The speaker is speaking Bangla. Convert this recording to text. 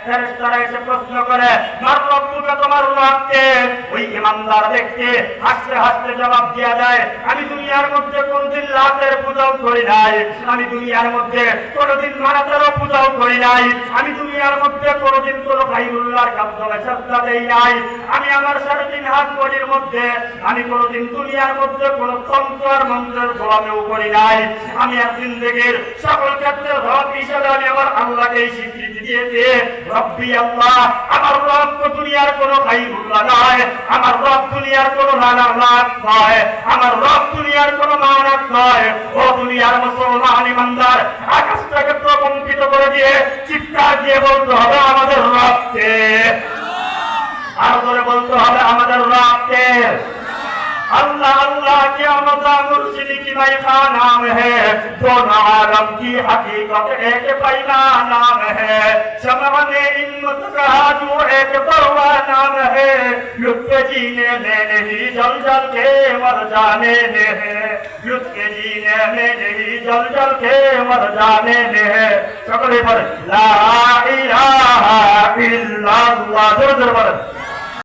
ফেরেশতারা এসে প্রশ্ন করে মার রব্বুকা, তোমার রব কে? ওই ইমানদার ব্যক্তি হাসতে হাসতে জবাব দিয়া দেয়, আমি দুনিয়ার মধ্যে কোনদিন লাতের পূজাও করি নাই, আমি দুনিয়ার মধ্যে কোনদিন মানাতেরও পূজাও করি নাই, আমি দুনিয়ার মধ্যে কোনদিন কোন গায়রুল্লাহর কাছে সাজদা দেই নাই, আমি আমার 3.5 হাত বডির মধ্যে আমি কোনদিন দুনিয়ার মধ্যে কোন তন্ত্র আর মন্ত্রের গোলামিও করি নাই। আমি আর জিন্দেগীর সকল ক্ষেত্রে রব হিসেবে আমি আমার আল্লাহকে স্বীকৃতি দিয়েছি, রব্বি আল্লাহ। আমার রব তো দুনিয়ার কোন গায়রুল্লাহ নয়, আমার রব দুনিয়ার কোন লানাত নয়, আমার রব দুনিয়ার কোন মানাত নয়। ও দুনিয়ার মুসলমান ইমানদার, আকাশটাকে প্রকম্পিত করে দিয়ে চিৎকার দিয়ে বলতে হবে আমাদের রবকে, আর ধরে বলতে হবে আমাদের রবকে। अल्लाह अल्लाह क्या मजा मुर्शिद की मैखा नाम है, दोनों आलम की हकीकत एक पैना नाम है, शमअने हिम्मत का जो एक परवा नाम है, लुत्फ जीने में नहीं जल जल के मर जाने में है, लुत्फ जीने में नहीं जल जल के मर जाने में है। सकले पर ला इलाहा इल्लल्लाह, जोर जोर पर